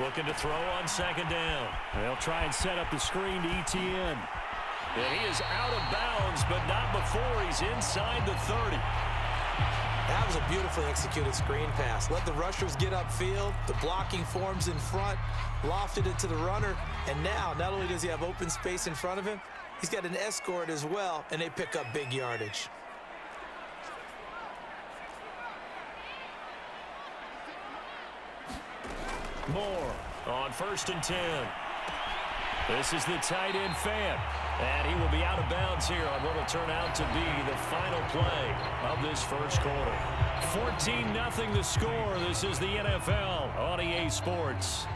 Looking to throw on second down. They'll try and set up the screen to ETN. And he is out of bounds, but not before he's inside the 30. That was a beautifully executed screen pass. Let the rushers get upfield. The blocking forms in front. Lofted it to the runner. And now, not only does he have open space in front of him, he's got an escort as well, and they pick up big yardage. Moore on 1st and 10. This is the tight end Fant. And he will be out of bounds here on what will turn out to be the final play of this first quarter. 14-0 the score. This is the NFL on EA Sports.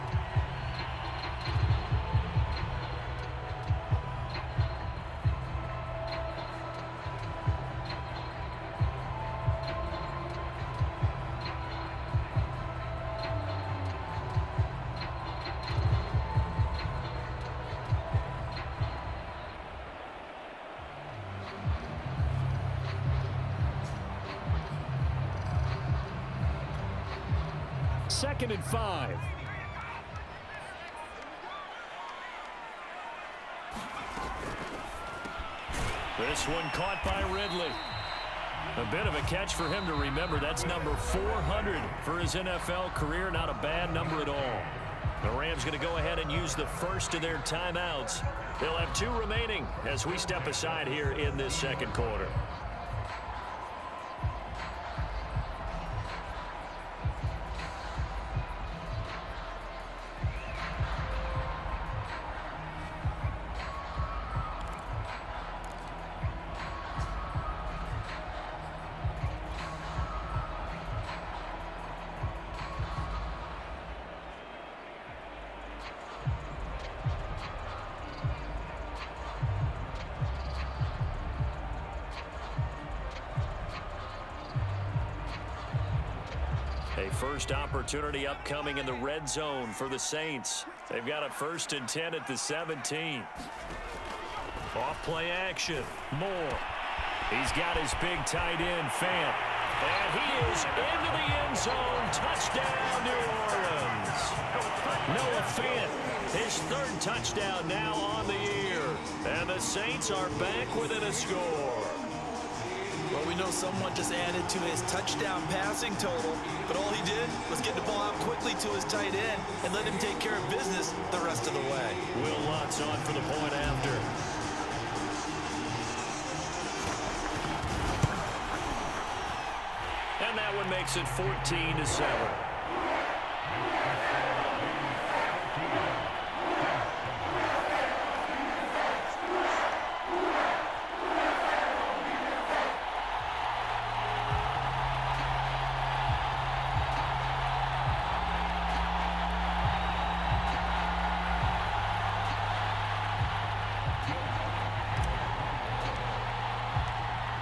Second and 5. This one caught by Ridley. A bit of a catch for him to remember. That's number 400 for his NFL career. Not a bad number at all. The Rams going to go ahead and use the first of their timeouts. They'll have 2 remaining as we step aside here in this second quarter. A first opportunity upcoming in the red zone for the Saints. They've got a 1st and 10 at the 17. Off play action. Moore. He's got his big tight end, Fant. And he is into the end zone. Touchdown, New Orleans. Noah Fant, his 3rd touchdown now on the year. And the Saints are back within a score. Well, we know someone just added to his touchdown passing total, but all he did was get the ball out quickly to his tight end and let him take care of business the rest of the way. Will Lutz on for the point after. And that one makes it 14-7.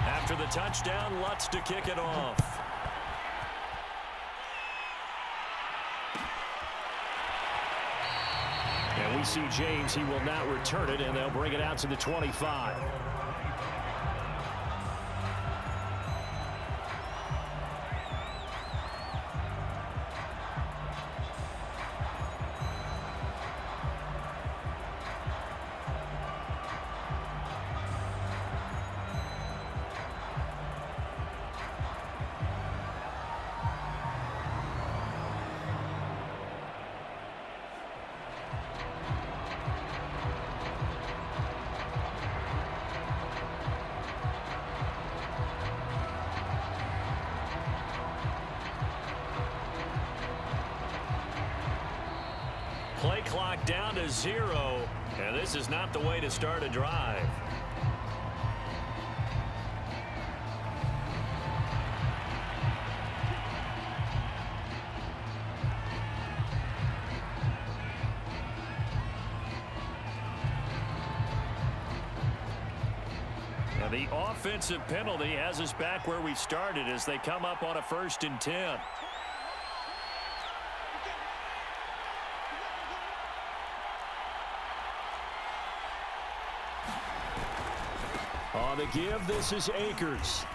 After the touchdown, Lutz to kick it off. And we see James. He will not return it, and they'll bring it out to the 25. Play clock down to 0, and this is not the way to start a drive. And the offensive penalty has us back where we started as they come up on a 1st and 10. On the give, this is Akers.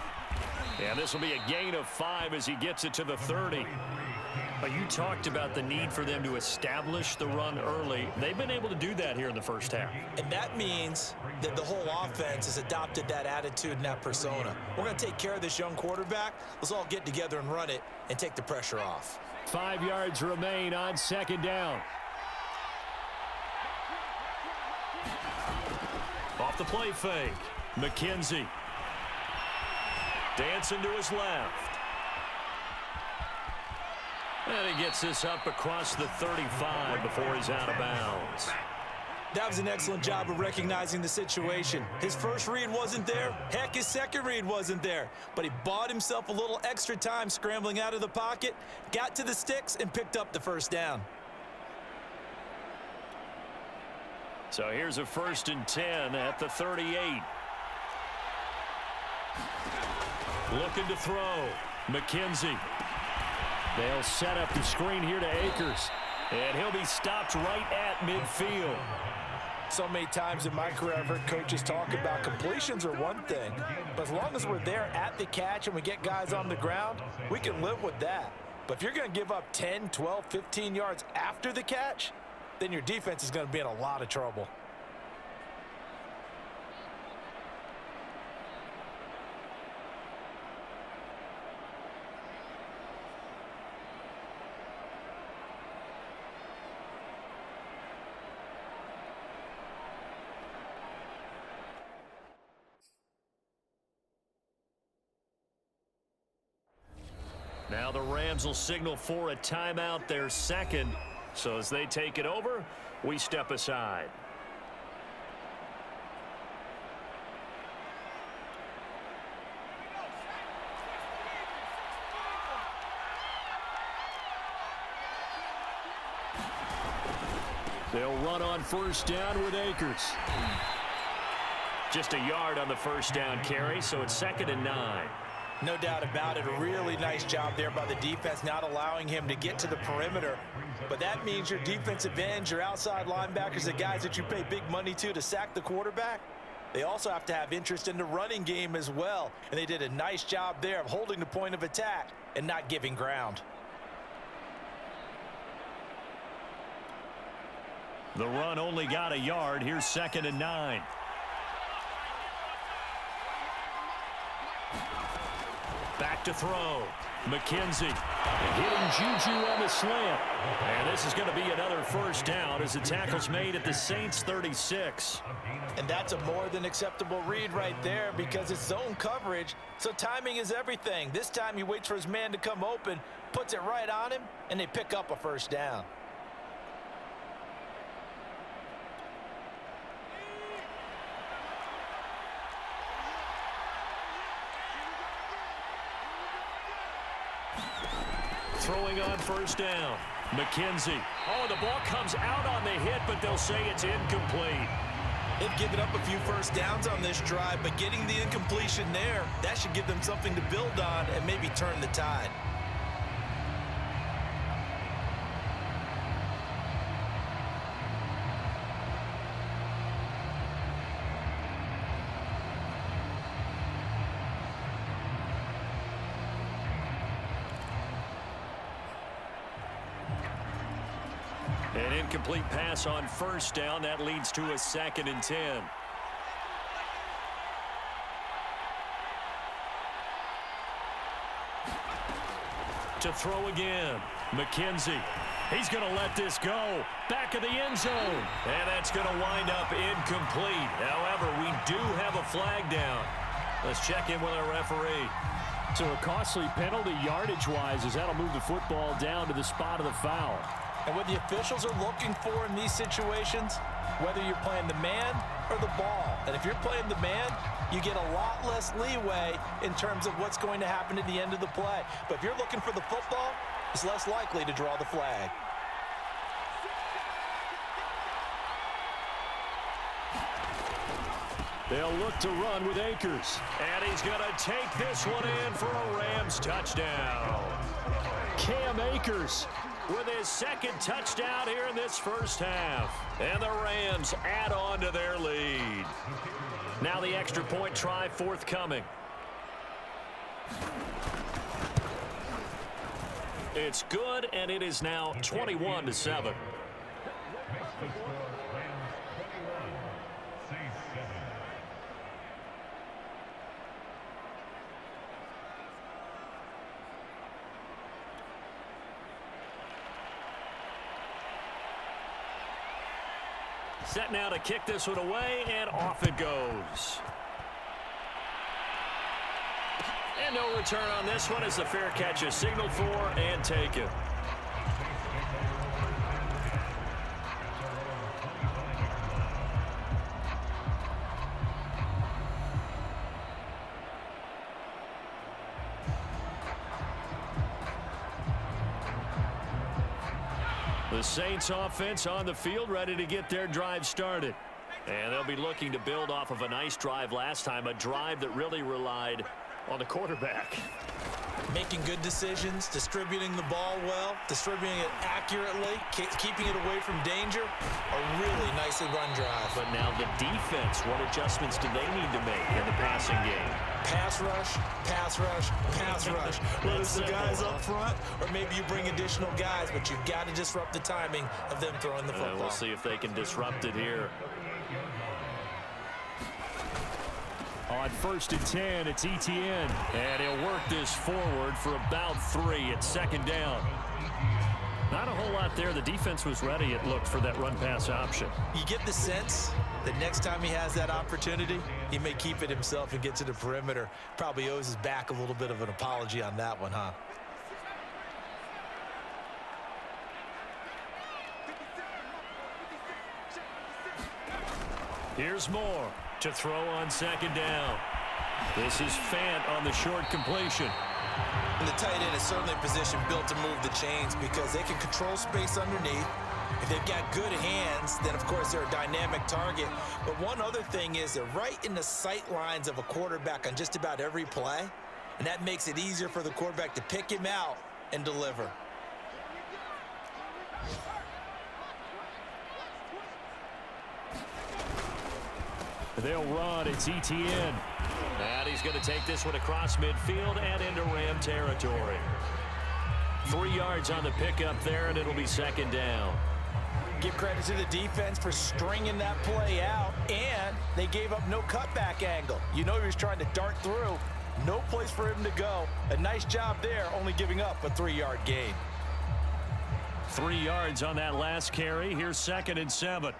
And this will be a gain of 5 as he gets it to the 30. But you talked about the need for them to establish the run early. They've been able to do that here in the first half. And that means that the whole offense has adopted that attitude and that persona. We're going to take care of this young quarterback. Let's all get together and run it and take the pressure off. 5 yards remain on second down. Off the play fake. McKenzie. Dancing to his left. And he gets this up across the 35 before he's out of bounds. That was an excellent job of recognizing the situation. His first read wasn't there. Heck, his second read wasn't there. But he bought himself a little extra time scrambling out of the pocket, got to the sticks, and picked up the first down. So here's a 1st and 10 at the 38. Looking to throw. McKenzie. They'll set up the screen here to Akers. And he'll be stopped right at midfield. So many times in my career, I've heard coaches talk about completions are one thing, but as long as we're there at the catch and we get guys on the ground, we can live with that. But if you're going to give up 10, 12, 15 yards after the catch, then your defense is going to be in a lot of trouble. Now the Rams will signal for a timeout, their second. So as they take it over, we step aside. They'll run on first down with Akers. Just a yard on the first down carry, so it's 2nd and 9. No doubt about it. A really nice job there by the defense, not allowing him to get to the perimeter. But that means your defensive ends, your outside linebackers, the guys that you pay big money to sack the quarterback, they also have to have interest in the running game as well. And they did a nice job there of holding the point of attack and not giving ground. The run only got a yard. Here's 2nd and 9. Back to throw. McKenzie Hitting Juju on the slant. And this is going to be another first down as the tackle's made at the Saints 36. And that's a more than acceptable read right there because it's zone coverage, so timing is everything. This time he waits for his man to come open, puts it right on him, and they pick up a first down. Throwing on first down. McKenzie. Oh, the ball comes out on the hit, but they'll say it's incomplete. They've given up a few first downs on this drive, but getting the incompletion there, that should give them something to build on and maybe turn the tide. An incomplete pass on first down. That leads to a 2nd and 10. To throw again. McKenzie. He's going to let this go. Back of the end zone. And that's going to wind up incomplete. However, we do have a flag down. Let's check in with our referee. So a costly penalty yardage-wise as that'll move the football down to the spot of the foul. And what the officials are looking for in these situations, whether you're playing the man or the ball. And if you're playing the man, you get a lot less leeway in terms of what's going to happen at the end of the play. But if you're looking for the football, it's less likely to draw the flag. They'll look to run with Akers. And he's going to take this one in for a Rams touchdown. Cam Akers with his 2nd touchdown here in this first half. And the Rams add on to their lead. Now the extra point try forthcoming. It's good, and it is now 21-7. Set now to kick this one away, and off it goes. And no return on this one as the fair catch is signaled for and taken. The Saints offense on the field, ready to get their drive started. And they'll be looking to build off of a nice drive last time, a drive that really relied on the quarterback. Making good decisions, distributing the ball well, distributing it accurately, keeping it away from danger. A really nicely run drive. But now the defense, what adjustments do they need to make in the passing game? Pass rush, pass rush, pass rush. Whether it's the guys up front or maybe you bring additional guys, but you've got to disrupt the timing of them throwing the football. We'll see if they can disrupt it here. On 1st and 10, it's Etienne. And he'll work this forward for about 3 at 2nd down. Not a whole lot there. The defense was ready, it looked, for that run-pass option. You get the sense that next time he has that opportunity, he may keep it himself and get to the perimeter. Probably owes his back a little bit of an apology on that one, huh? Here's Moore to throw on 2nd down. This is Fant on the short completion. And the tight end is certainly a position built to move the chains because they can control space underneath. If they've got good hands, then of course they're a dynamic target. But one other thing is they're right in the sight lines of a quarterback on just about every play. And that makes it easier for the quarterback to pick him out and deliver. They'll run. It's Etienne. And he's going to take this one across midfield and into Ram territory. 3 yards on the pickup there, and it'll be 2nd down. Give credit to the defense for stringing that play out, and they gave up no cutback angle. You know he was trying to dart through. No place for him to go. A nice job there, only giving up a 3-yard gain. 3 yards on that last carry. Here's 2nd and 7.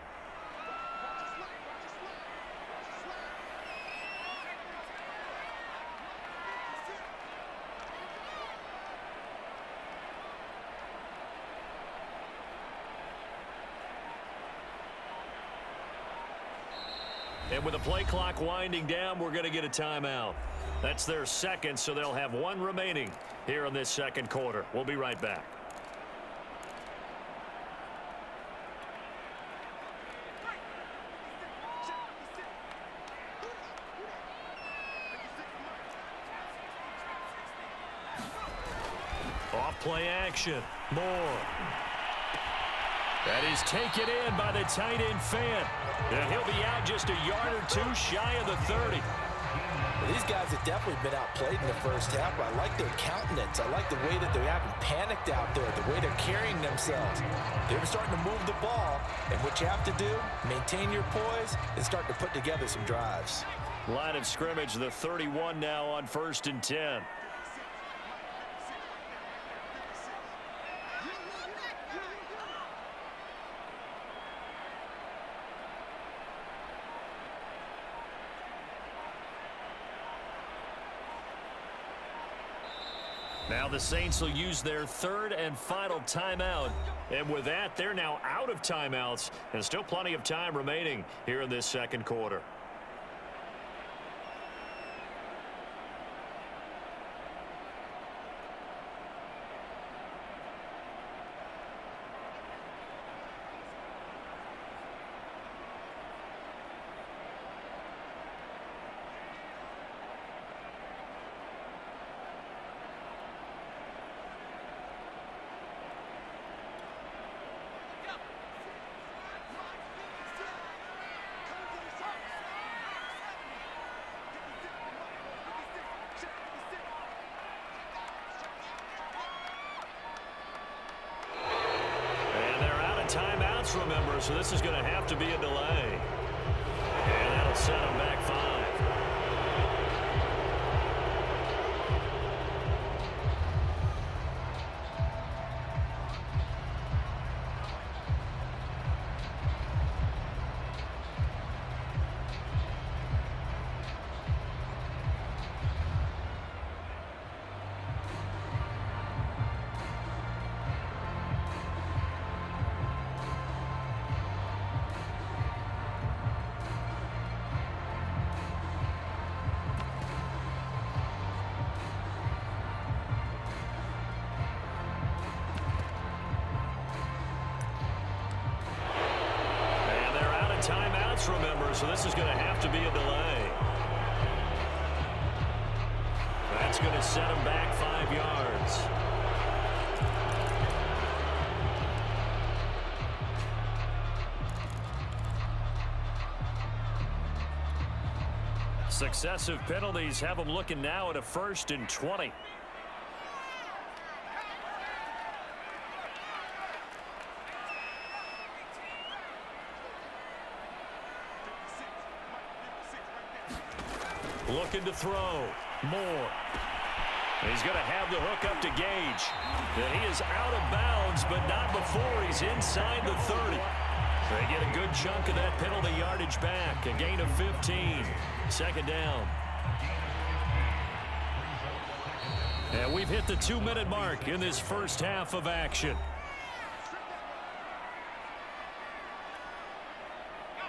And with the play clock winding down, we're going to get a timeout. That's their 2nd, so they'll have 1 remaining here in this 2nd quarter. We'll be right back. Off play action. Moore. That is taken in by the tight end Fant. And he'll be out just a yard or 2 shy of the 30. Well, these guys have definitely been outplayed in the first half, but I like their countenance. I like the way that they haven't panicked out there, the way they're carrying themselves. They're starting to move the ball, and what you have to do, maintain your poise and start to put together some drives. Line of scrimmage, the 31 now on 1st and 10. Now the Saints will use their 3rd and final timeout. And with that, they're now out of timeouts. And still plenty of time remaining here in this 2nd quarter. timeouts, remember, so this is going to have to be a delay. And that'll set them back 5. Timeouts, remember, so this is going to have to be a delay. That's going to set them back 5 yards. Successive penalties have them looking now at a 1st and 20. Looking to throw. Moore. He's going to have the hook up to Gage. And he is out of bounds, but not before he's inside the 30. They get a good chunk of that penalty yardage back. A gain of 15. 2nd down. And we've hit the 2-minute mark in this first half of action.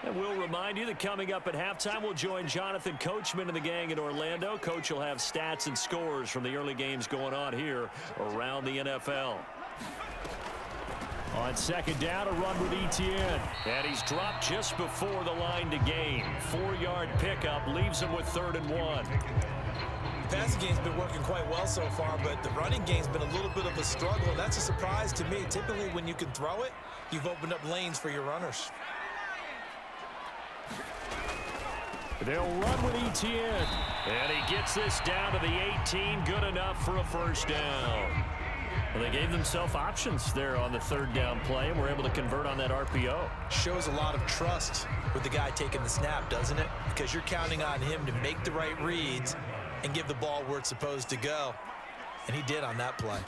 And we'll remind you that coming up at halftime, we'll join Jonathan Coachman and the gang in Orlando. Coach will have stats and scores from the early games going on here around the NFL. On 2nd down, a run with Etienne. And he's dropped just before the line to gain. 4-yard pickup leaves him with 3rd and 1. The passing game's been working quite well so far, but the running game's been a little bit of a struggle. That's a surprise to me. Typically, when you can throw it, you've opened up lanes for your runners. They'll run with Etienne. And he gets this down to the 18. Good enough for a 1st down. Well, they gave themselves options there on the 3rd down play, and were able to convert on that RPO. Shows a lot of trust with the guy taking the snap, doesn't it? Because you're counting on him to make the right reads and give the ball where it's supposed to go. And he did on that play.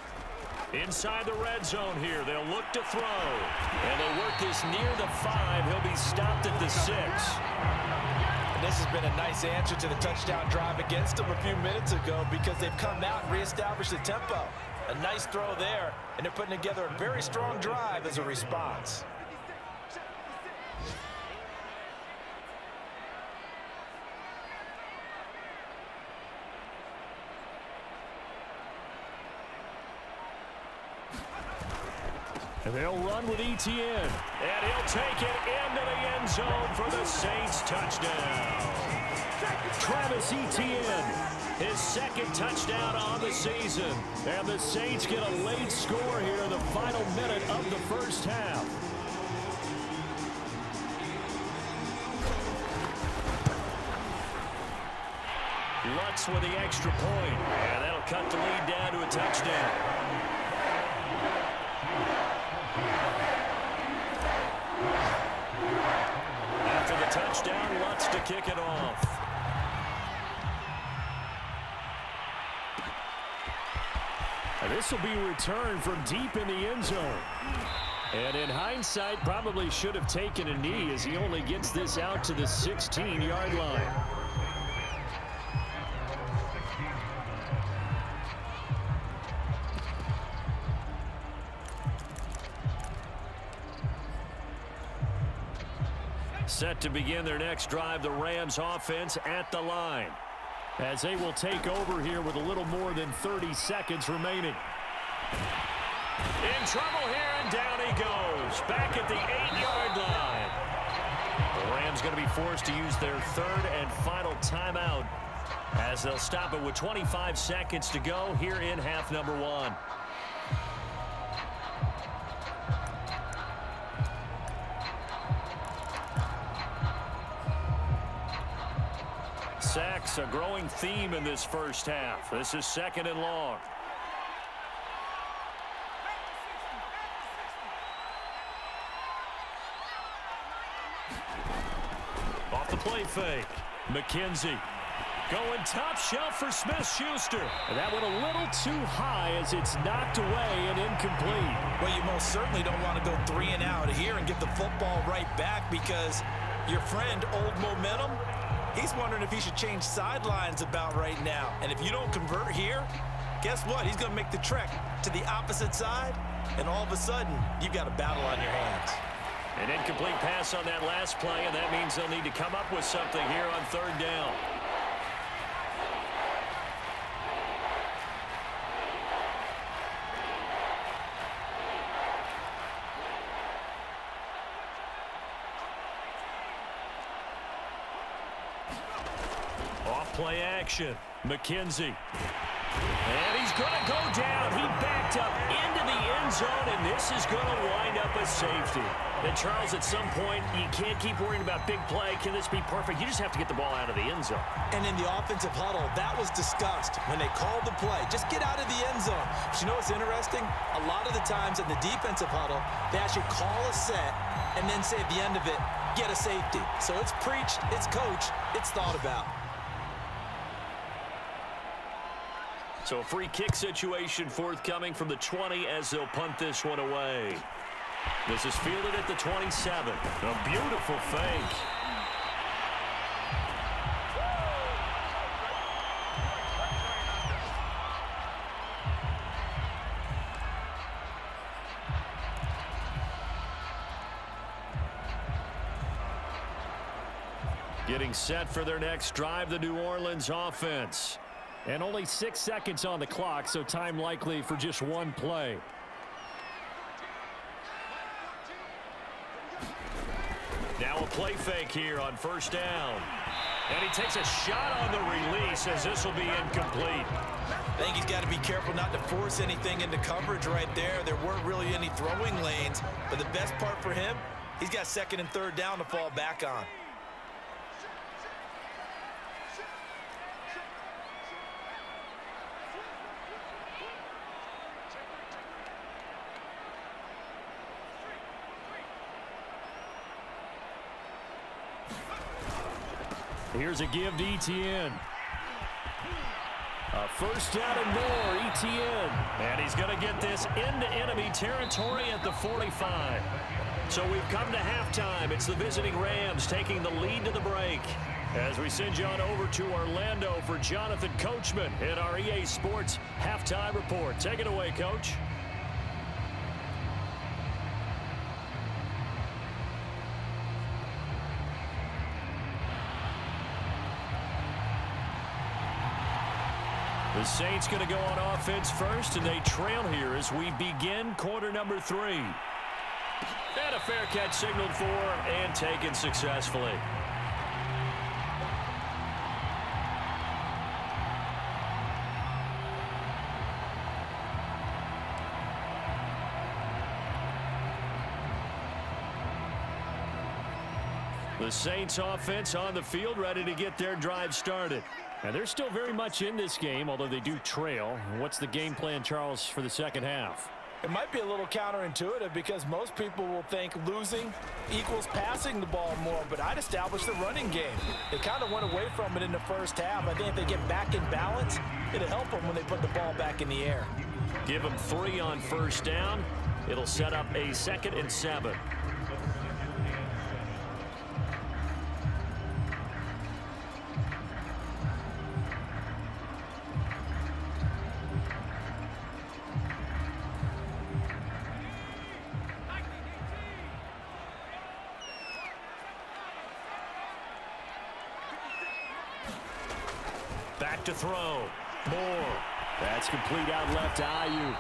Inside the red zone here. They'll look to throw. And they work this near the 5. He'll be stopped at the 6. This has been a nice answer to the touchdown drive against them a few minutes ago because they've come out and reestablished the tempo. A nice throw there, and they're putting together a very strong drive as a response. And they'll run with Etienne. And he'll take it into the end zone for the Saints touchdown. Travis Etienne, his 2nd touchdown on the season. And the Saints get a late score here in the final minute of the first half. Lutz with the extra point. And that'll cut the lead down to a touchdown. After the touchdown, Lutz to kick it off. And this will be returned from deep in the end zone. And in hindsight, probably should have taken a knee as he only gets this out to the 16-yard line. Set to begin their next drive, the Rams offense at the line. As they will take over here with a little more than 30 seconds remaining. In trouble here, and down he goes. Back at the 8-yard line. The Rams going to be forced to use their 3rd and final timeout as they'll stop it with 25 seconds to go here in half number 1. Sacks, a growing theme in this first half. This is 2nd and long. Off the play fake. McKenzie going top shelf for Smith-Schuster. And that went a little too high as it's knocked away and incomplete. Well, you most certainly don't want to go 3 and out here and get the football right back because your friend, Old Momentum, he's wondering if he should change sidelines about right now. And if you don't convert here, guess what? He's going to make the trek to the opposite side, and all of a sudden, you've got a battle on your hands. An incomplete pass on that last play, and that means they'll need to come up with something here on 3rd down. Off play action. McKenzie. And he's going to go down. He backed up into the end zone, and this is going to wind up a safety. And Charles, at some point, you can't keep worrying about big play. Can this be perfect? You just have to get the ball out of the end zone. And in the offensive huddle, that was discussed when they called the play. Just get out of the end zone. But you know what's interesting? A lot of the times in the defensive huddle, they actually call a set and then say at the end of it, get a safety. So it's preached, it's coached, it's thought about. So a free kick situation forthcoming from the 20 as they'll punt this one away. This is fielded at the 27. A beautiful fake. Getting set for their next drive, the New Orleans offense. And only 6 seconds on the clock, so time likely for just one play. Now a play fake here on 1st down. And he takes a shot on the release as this will be incomplete. I think he's got to be careful not to force anything into coverage right there. There weren't really any throwing lanes, but the best part for him, he's got 2nd and 3rd down to fall back on. Here's a give to Etienne. A 1st down and more, Etienne. And he's going to get this into enemy territory at the 45. So we've come to halftime. It's the visiting Rams taking the lead to the break. As we send you on over to Orlando for Jonathan Coachman in our EA Sports Halftime Report. Take it away, Coach. The Saints going to go on offense first, and they trail here as we begin quarter number 3. And a fair catch signaled for and taken successfully. The Saints offense on the field, ready to get their drive started. And they're still very much in this game, although they do trail. What's the game plan, Charles, for the second half? It might be a little counterintuitive because most people will think losing equals passing the ball more, but I'd establish the running game. They kind of went away from it in the first half. I think if they get back in balance, it'll help them when they put the ball back in the air. Give them 3 on 1st down. It'll set up a 2nd and 7. Back to throw. Moore. That's complete out left to Ayuk.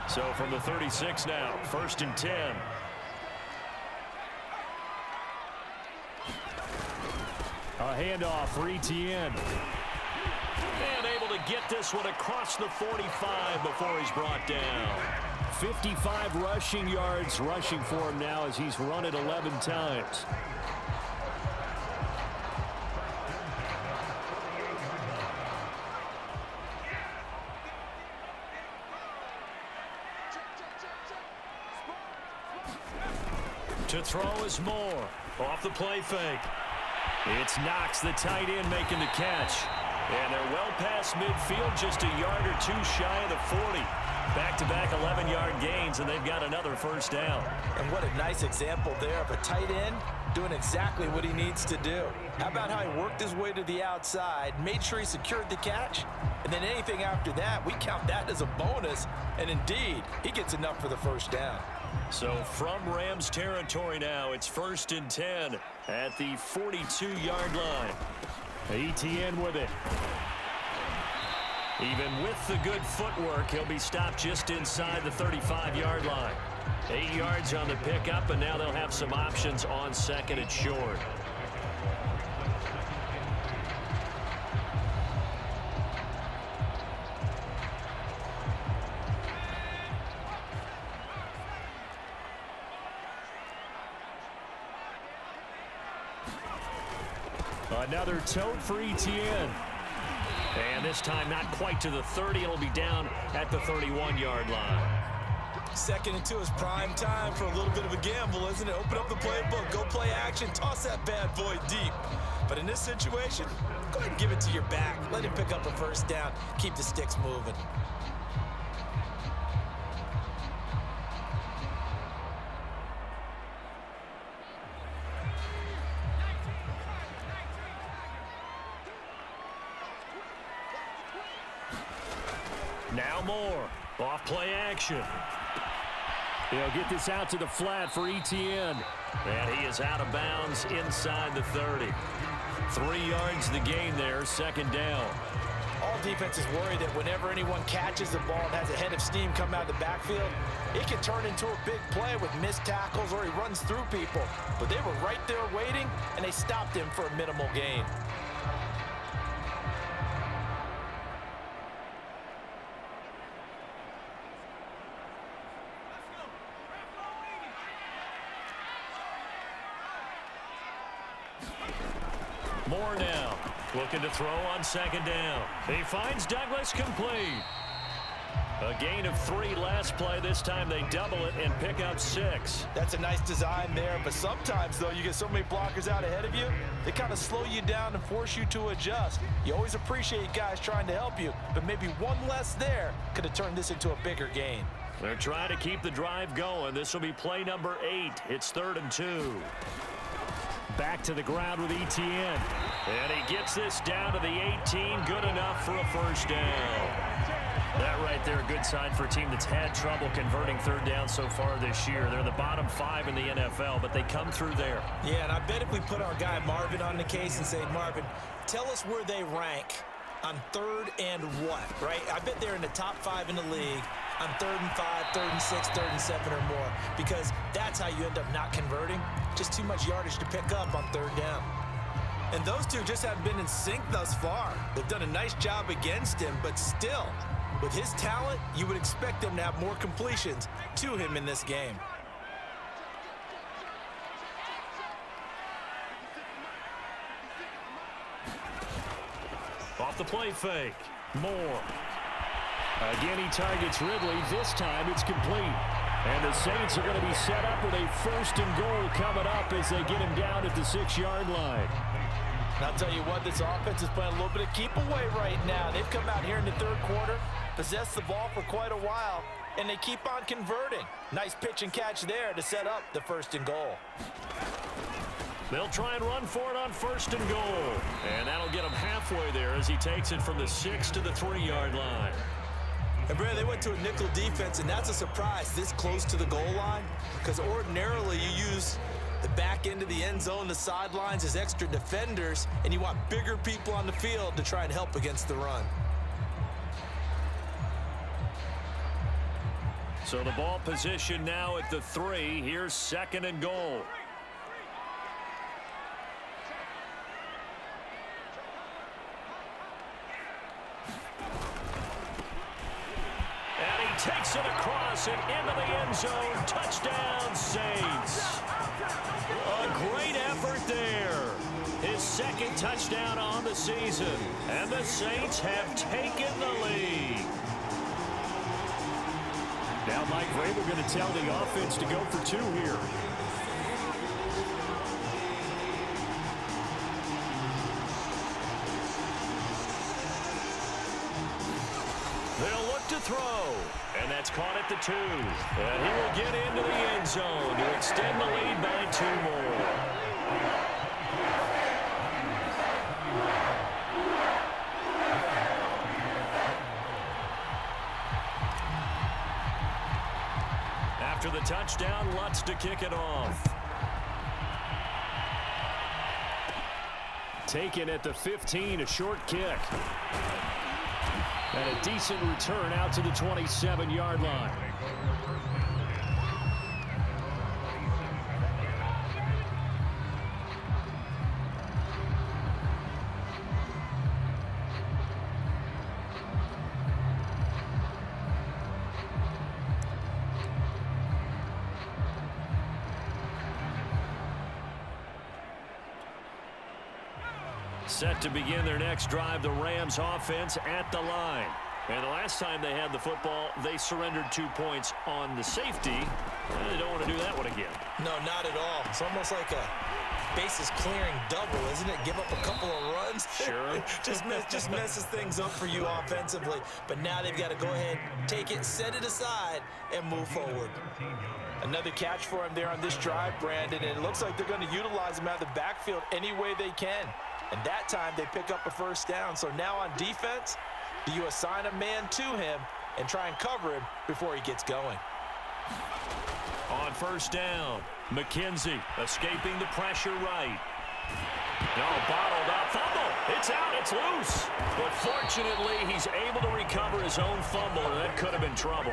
So from the 36 now, 1st and 10. A handoff for Etienne. And able to get this one across the 45 before he's brought down. 55 rushing yards rushing for him now as he's run it 11 times. To throw is Moore. Off the play fake. It's Knox, the tight end, making the catch. And they're well past midfield, just a yard or two shy of the 40. Back-to-back 11-yard gains, and they've got another first down. And what a nice example there of a tight end doing exactly what he needs to do. How about how he worked his way to the outside, made sure he secured the catch, and then anything after that, we count that as a bonus. And indeed, he gets enough for the first down. So from Rams territory now, it's 1st and 10 at the 42-yard line. ETN with it. Even with the good footwork, he'll be stopped just inside the 35-yard line. 8 yards on the pickup, and now they'll have some options on second and short. Another tote for ETN. And this time not quite to the 30. It'll be down at the 31-yard line. 2nd and 2 is prime time for a little bit of a gamble, isn't it? Open up the playbook, go play action, toss that bad boy deep. But in this situation, go ahead and give it to your back. Let him pick up a first down. Keep the sticks moving. Now Moore. Off play action. They'll get this out to the flat for ETN. And he is out of bounds inside the 30. 3 yards the gain there, 2nd down. All defenses worry that whenever anyone catches the ball and has a head of steam come out of the backfield, it can turn into a big play with missed tackles or he runs through people. But they were right there waiting, and they stopped him for a minimal gain. Moore now, looking to throw on 2nd down. He finds Douglas complete. A gain of 3 last play. This time they double it and pick up 6. That's a nice design there, but sometimes, though, you get so many blockers out ahead of you, they kind of slow you down and force you to adjust. You always appreciate guys trying to help you, but maybe one less there could have turned this into a bigger gain. They're trying to keep the drive going. This will be play number 8. It's 3rd and 2. Back to the ground with ETN. And he gets this down to the 18. Good enough for a first down. That right there, a good sign for a team that's had trouble converting 3rd down so far this year. They're the bottom 5 in the NFL, but they come through there. Yeah, and I bet if we put our guy Marvin on the case and say, Marvin, tell us where they rank on 3rd and what, right? I bet they're in the top 5 in the league on 3rd and 5, 3rd and 6, 3rd and 7 or more, because that's how you end up not converting. Just too much yardage to pick up on 3rd down. And those two just haven't been in sync thus far. They've done a nice job against him, but still, with his talent, you would expect them to have more completions to him in this game. Off the play fake. Moore. Again, he targets Ridley. This time it's complete. And the Saints are going to be set up with a 1st and goal coming up as they get him down at the 6-yard line. And I'll tell you what, this offense is playing a little bit of keep away right now. They've come out here in the 3rd quarter, possessed the ball for quite a while, and they keep on converting. Nice pitch and catch there to set up the 1st and goal. They'll try and run for it on 1st and goal. And that'll get him halfway there as he takes it from the 6 to the 3-yard line. And, Brad, they went to a nickel defense, and that's a surprise this close to the goal line, because ordinarily you use the back end of the end zone, the sidelines as extra defenders, and you want bigger people on the field to try and help against the run. So the ball position now at the 3. Here's 2nd and goal. Takes it across and into the end zone. Touchdown, Saints. A great effort there. His 2nd touchdown on the season. And the Saints have taken the lead. Now Mike Vrabel going to tell the offense to go for 2 here. They'll look to throw, and that's caught at the 2. And he will get into the end zone to extend the lead by 2 more. After the touchdown, Lutz to kick it off. Taken at the 15, a short kick. And a decent return out to the 27-yard line. Set to begin their next drive, the Rams offense at the line. And the last time they had the football, they surrendered 2 points on the safety. They don't want to do that one again. No, not at all. It's almost like a bases clearing double, isn't it? Give up a couple of runs. Sure. just messes things up for you offensively. But now they've got to go ahead, take it, set it aside, and move forward. Another catch for him there on this drive, Brandon, and it looks like they're going to utilize him out of the backfield any way they can. And that time they pick up a first down. So now on defense, do you assign a man to him and try and cover him before he gets going? On first down, McKenzie escaping the pressure right. No, bottled up. Fumble. It's out. It's loose. But fortunately, he's able to recover his own fumble, or that could have been trouble.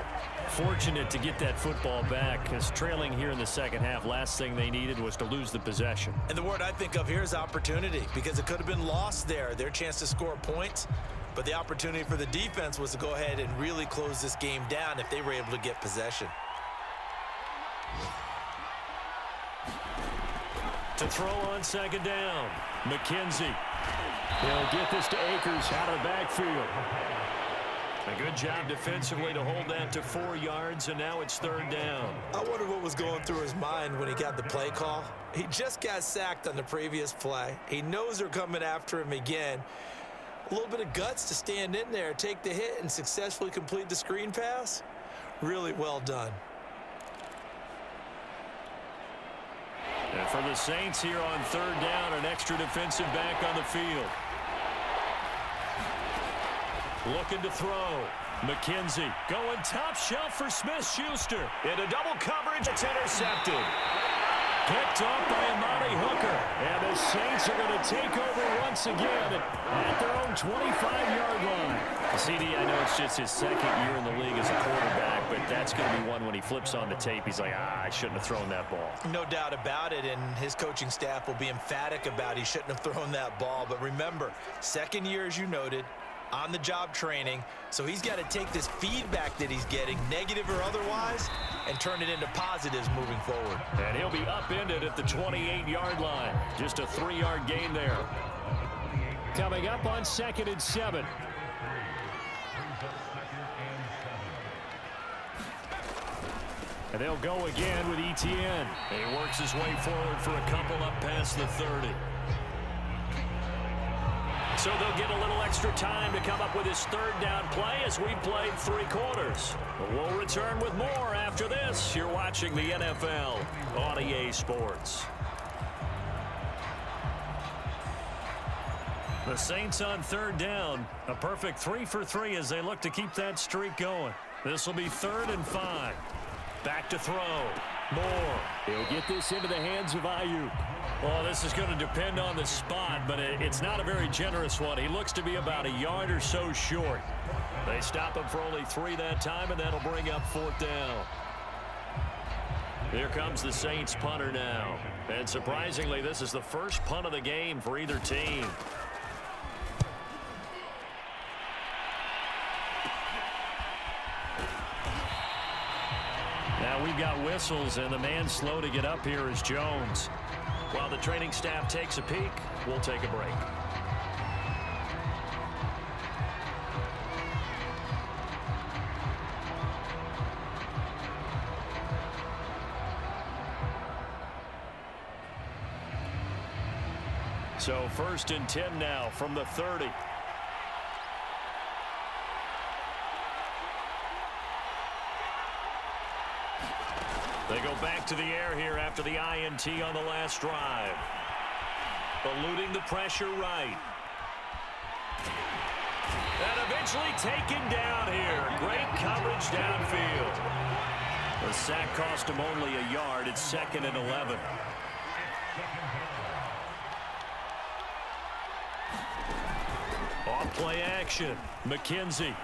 Fortunate to get that football back, because trailing here in the second half, last thing they needed was to lose the possession. And the word I think of here is opportunity, because it could have been lost there. Their chance to score points. But the opportunity for the defense was to go ahead and really close this game down if they were able to get possession. To throw on second down, McKenzie. They'll get this to Akers out of the backfield. A good job defensively to hold that to 4 yards, and now it's third down. I wonder what was going through his mind when he got the play call. He just got sacked on the previous play. He knows they're coming after him again. A little bit of guts to stand in there, take the hit, and successfully complete the screen pass. Really well done. And for the Saints here on third down, an extra defensive back on the field. Looking to throw. McKenzie going top shelf for Smith-Schuster. Into double coverage. It's intercepted. Picked off by Amani Hooker. And the Saints are going to take over once again at their own 25-yard line. CD, I know it's just his second year in the league as a quarterback, but that's going to be one when he flips on the tape. He's like, I shouldn't have thrown that ball. No doubt about it, and his coaching staff will be emphatic about he shouldn't have thrown that ball. But remember, second year, as you noted, on-the-job training, so he's got to take this feedback that he's getting, negative or otherwise, and turn it into positives moving forward. And he'll be upended at the 28-yard line. Just a 3-yard gain there. Coming up on 2nd and 7. And they'll go again with Etienne. He works his way forward for a couple up past the 30. So they'll get a little extra time to come up with his third down play as we played 3 quarters. We'll return with more after this. You're watching the NFL on EA Sports. The Saints on third down. A perfect 3 for 3 as they look to keep that streak going. This will be 3rd and 5. Back to throw. Moore. He'll get this into the hands of Ayuk. Well, this is going to depend on the spot, but it's not a very generous one. He looks to be about a yard or so short. They stop him for only 3 that time, and that'll bring up 4th down. Here comes the Saints punter now. And surprisingly, this is the first punt of the game for either team. Now we've got whistles, and the man slow to get up here is Jones. While the training staff takes a peek, we'll take a break. So 1st and 10 now from the 30. They go back to the air here after the INT on the last drive. Eluding the pressure right. And eventually taken down here. Great coverage downfield. The sack cost him only a yard. It's 2nd and 11. Off play action. McKenzie.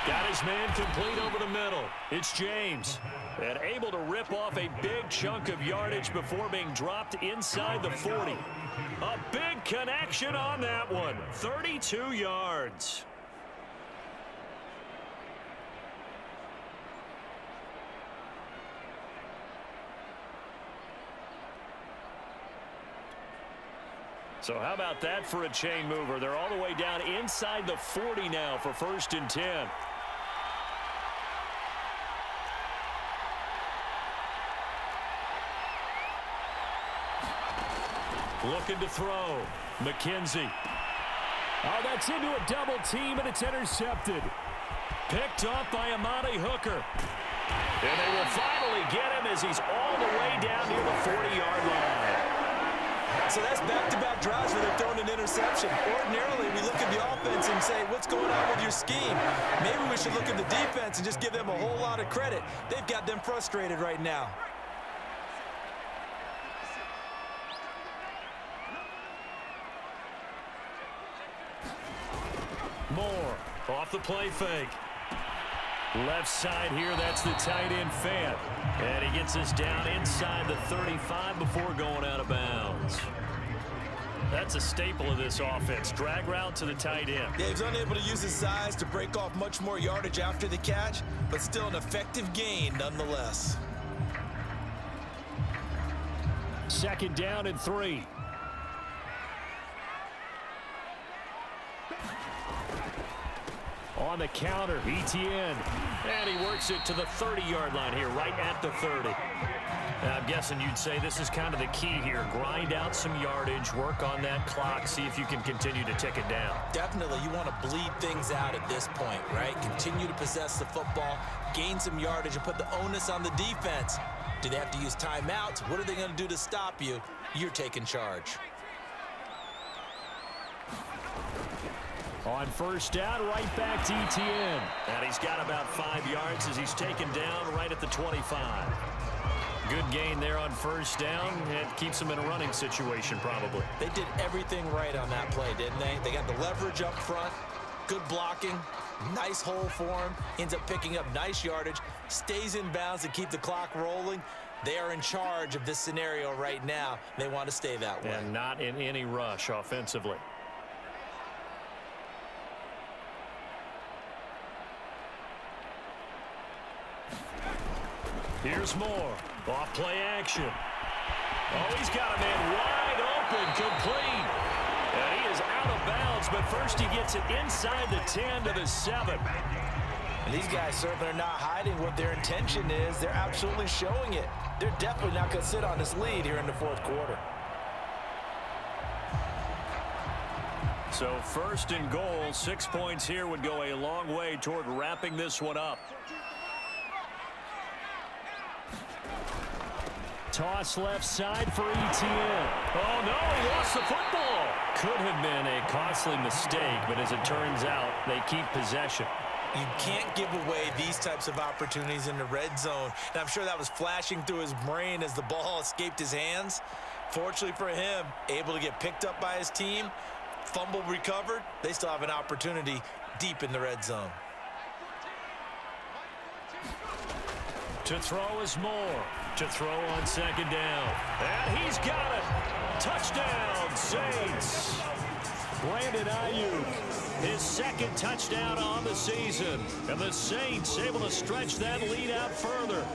Got his man complete over the middle. It's James. And able to rip off a big chunk of yardage before being dropped inside the 40. A big connection on that one. 32 yards. So how about that for a chain mover? They're all the way down inside the 40 now for 1st and 10. Looking to throw. McKenzie. Oh, that's into a double team, and it's intercepted. Picked off by Amani Hooker. And they will finally get him as he's all the way down near the 40-yard line. So that's back-to-back drives where they're throwing an interception. Ordinarily, we look at the offense and say, what's going on with your scheme? Maybe we should look at the defense and just give them a whole lot of credit. They've got them frustrated right now. Moore off the play fake. Left side here, that's the tight end Fant. And he gets us down inside the 35 before going out of bounds. That's a staple of this offense. Drag route to the tight end. Yeah, he's unable to use his size to break off much more yardage after the catch, but still an effective gain nonetheless. 2nd down and 3. On the counter, Etienne. And he works it to the 30-yard line here, right at the 30. And I'm guessing you'd say this is kind of the key here. Grind out some yardage, work on that clock, see if you can continue to tick it down. Definitely, you want to bleed things out at this point, right? Continue to possess the football, gain some yardage, and put the onus on the defense. Do they have to use timeouts? What are they going to do to stop you? You're taking charge. On 1st down, right back to Etienne. And he's got about 5 yards as he's taken down right at the 25. Good gain there on 1st down. It keeps him in a running situation probably. They did everything right on that play, didn't they? They got the leverage up front, good blocking, nice hole for him, ends up picking up nice yardage, stays in bounds to keep the clock rolling. They are in charge of this scenario right now. They want to stay that way. And not in any rush offensively. Here's Moore. Off play action. Oh, he's got a man wide open, complete. And he is out of bounds, but first he gets it inside the 10 to the 7. And these guys certainly are not hiding what their intention is. They're absolutely showing it. They're definitely not going to sit on this lead here in the 4th quarter. So 1st and goal, 6 points here would go a long way toward wrapping this one up. Toss left side for Etienne. Oh, no, he lost the football. Could have been a costly mistake, but as it turns out, they keep possession. You can't give away these types of opportunities in the red zone. And I'm sure that was flashing through his brain as the ball escaped his hands. Fortunately for him, able to get picked up by his team, fumble recovered. They still have an opportunity deep in the red zone. To throw is Moore. To throw on 2nd down. And he's got it. Touchdown, Saints. Brandon Ayuk. His 2nd touchdown on the season. And the Saints able to stretch that lead out further.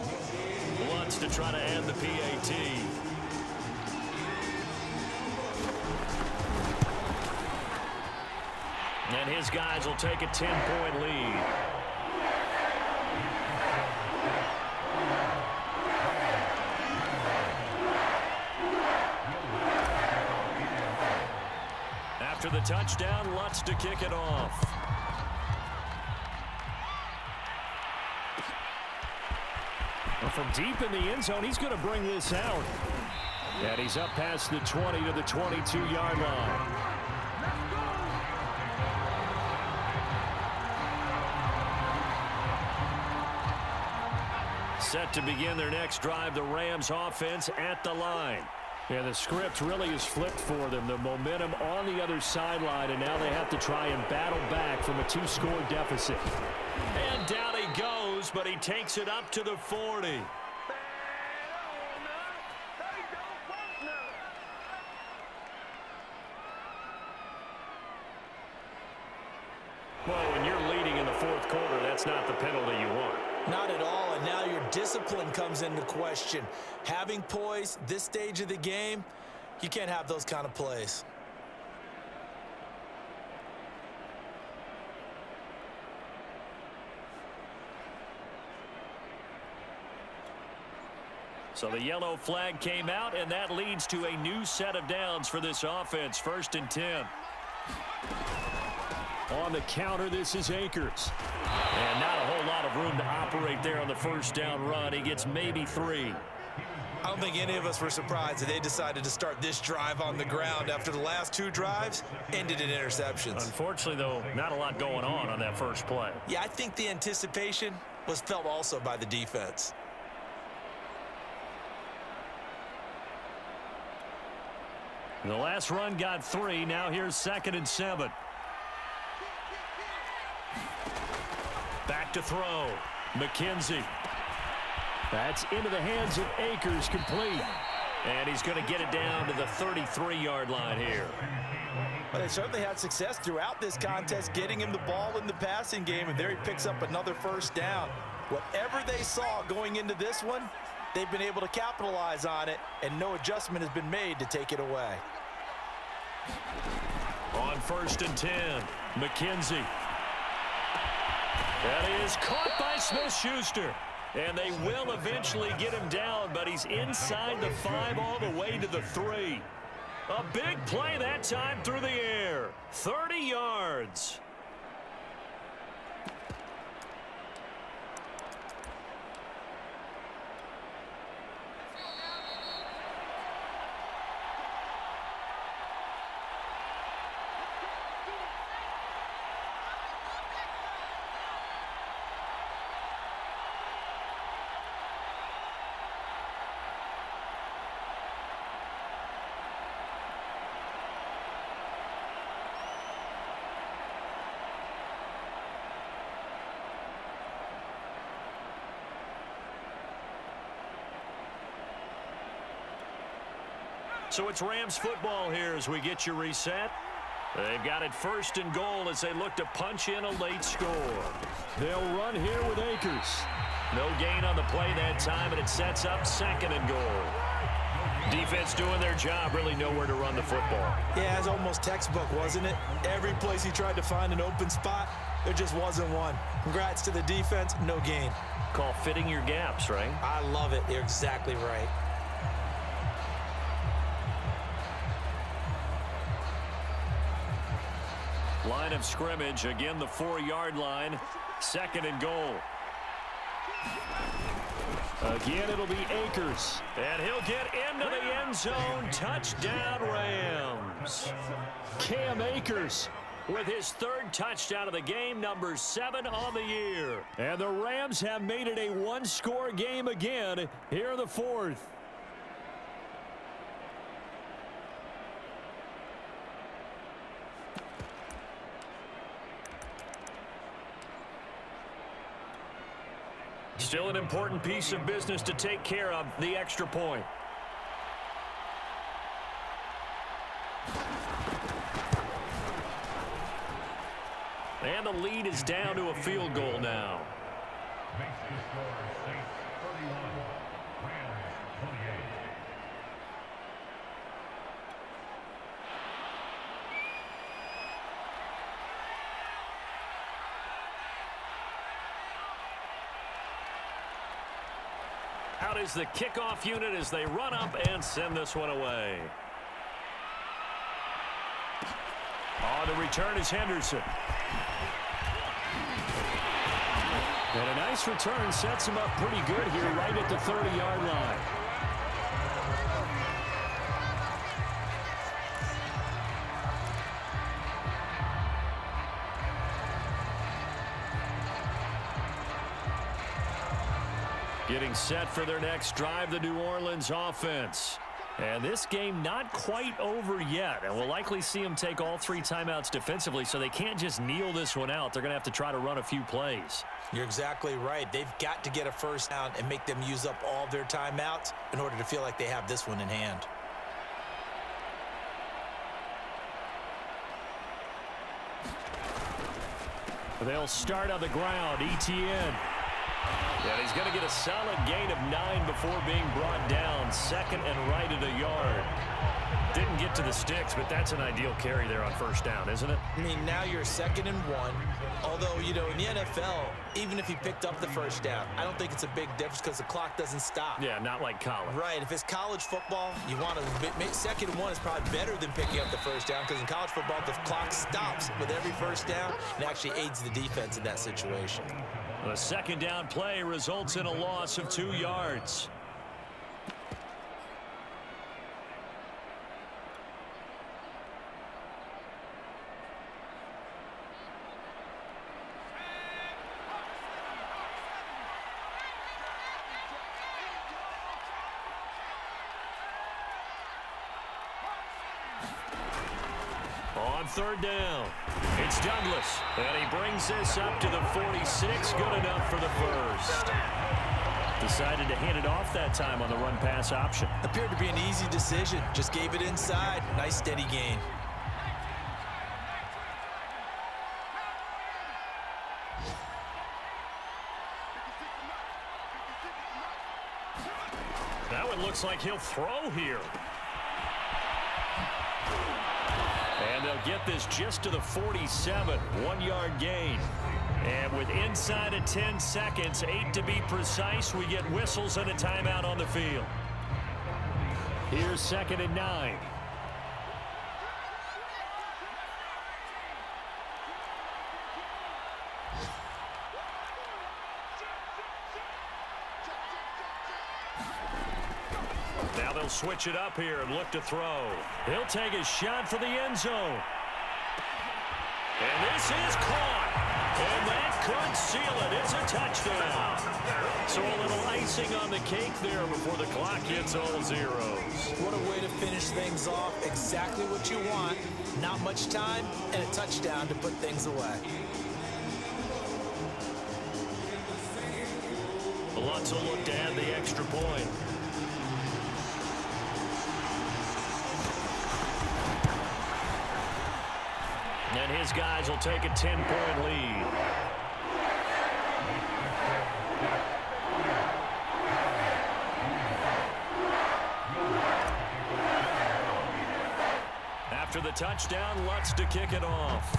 Wants to try to add the PAT. And his guys will take a 10-point lead. After the touchdown, Lutz to kick it off. from deep in the end zone, he's going to bring this out. And he's up past the 20 to the 22-yard line. Set to begin their next drive, the Rams offense at the line. Yeah, the script really is flipped for them. The momentum on the other sideline, and now they have to try and battle back from a 2-score deficit. And down he goes, but he takes it up to the 40. Well, when you're leading in the fourth quarter, that's not the penalty you want. Not at all, and now your discipline comes into question. Having poise this stage of the game, you can't have those kind of plays. So the yellow flag came out, and that leads to a new set of downs for this offense. 1st and 10. On the counter, this is Akers. And not a whole lot of room to operate there on the first down run. He gets maybe 3. I don't think any of us were surprised that they decided to start this drive on the ground after the last 2 drives ended in interceptions. Unfortunately, though, not a lot going on that first play. Yeah, I think the anticipation was felt also by the defense. The last run got 3. Now here's 2nd and 7. Back to throw. McKenzie. That's into the hands of Akers, complete. And he's going to get it down to the 33-yard line here. Well, they certainly had success throughout this contest, getting him the ball in the passing game, and there he picks up another first down. Whatever they saw going into this one, they've been able to capitalize on it, and no adjustment has been made to take it away. On 1st and 10, McKenzie. That is caught by Smith-Schuster. And they will eventually get him down, but he's inside the 5 all the way to the 3. A big play that time through the air. 30 yards. So it's Rams football here as we get you reset. They've got it 1st and goal as they look to punch in a late score. They'll run here with Akers. No gain on the play that time, and it sets up 2nd and goal. Defense doing their job, really nowhere to run the football. Yeah, it's almost textbook, wasn't it? Every place he tried to find an open spot, there just wasn't one. Congrats to the defense, no gain. Call fitting your gaps, right? I love it. You're exactly right. Line of scrimmage, again the 4-yard line. 2nd and goal. Again, it'll be Akers. And he'll get into the end zone. Touchdown, Rams. Cam Akers with his 3rd touchdown of the game, number 7 on the year. And the Rams have made it a 1-score game again here in the 4th. Still an important piece of business to take care of, the extra point. And the lead is down to a field goal now. Out is the kickoff unit as they run up and send this one away. On the return is Henderson. And a nice return sets him up pretty good here right at the 30-yard line. Getting set for their next drive, the New Orleans offense. And this game not quite over yet. And we'll likely see them take all 3 timeouts defensively, so they can't just kneel this one out. They're going to have to try to run a few plays. You're exactly right. They've got to get a first down and make them use up all their timeouts in order to feel like they have this one in hand. They'll start on the ground. Etienne. And he's going to get a solid gain of 9 before being brought down. 2nd and right at a yard. Didn't get to the sticks, but that's an ideal carry there on first down, isn't it? I mean, now you're 2nd and 1. Although, you know, in the NFL, even if he picked up the first down, I don't think it's a big difference because the clock doesn't stop. Yeah, not like college. Right. If it's college football, you want to make 2nd and 1 is probably better than picking up the first down because in college football, the clock stops with every first down and actually aids the defense in that situation. The 2nd down play results in a loss of 2 yards. On 3rd down, it's Douglas, and he brings this up to the 46, good enough for the first. Decided to hand it off that time on the run-pass option. Appeared to be an easy decision, just gave it inside. Nice steady gain. That one looks like he'll throw here. And they'll get this just to the 47, 1-yard gain. And with inside of 10 seconds, 8 to be precise, we get whistles and a timeout on the field. Here's 2nd and 9. Now they'll switch it up here and look to throw. He'll take a shot for the end zone. And this is caught. And that could seal it. It's a touchdown. So a little icing on the cake there before the clock hits all zeros. What a way to finish things off. Exactly what you want. Not much time and a touchdown to put things away. Lutz will look to add the extra point. And his guys will take a 10-point lead. After the touchdown, Lutz to kick it off.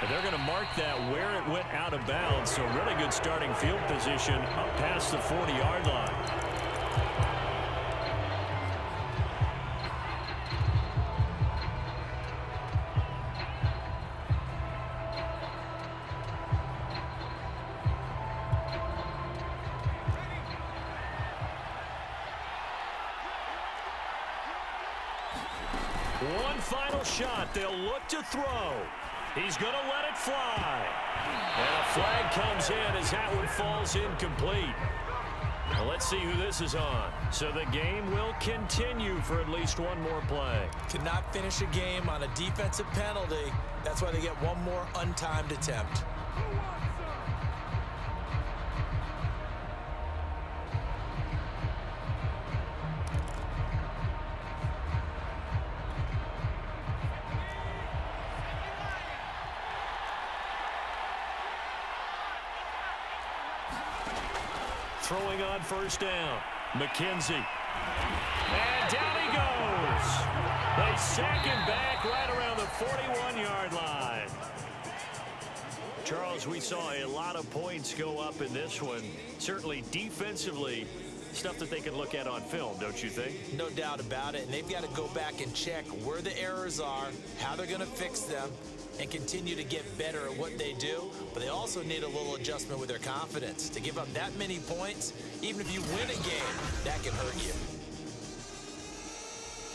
And they're going to mark that where it went out of bounds, so really good starting field position up past the 40-yard line. One final shot. They'll look to throw. He's going to let it fly. And a flag comes in as that one falls incomplete. Well, let's see who this is on. So the game will continue for at least one more play. Cannot finish a game on a defensive penalty. That's why they get one more untimed attempt. Throwing on first down. McKenzie. And down he goes. They sack him back right around the 41-yard line. Charles, we saw a lot of points go up in this one. Certainly defensively, stuff that they can look at on film, don't you think? No doubt about it. And they've got to go back and check where the errors are, how they're going to fix them, and continue to get better at what they do. But they also need a little adjustment with their confidence. To give up that many points, even if you win a game, that can hurt you.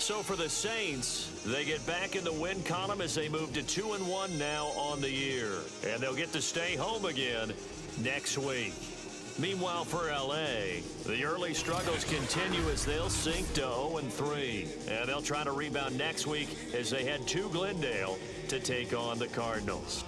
So for the Saints, they get back in the win column as they move to 2-1 now on the year. And they'll get to stay home again next week. Meanwhile, for L.A., the early struggles continue as they'll sink to 0-3. And they'll try to rebound next week as they head to Glendale to take on the Cardinals.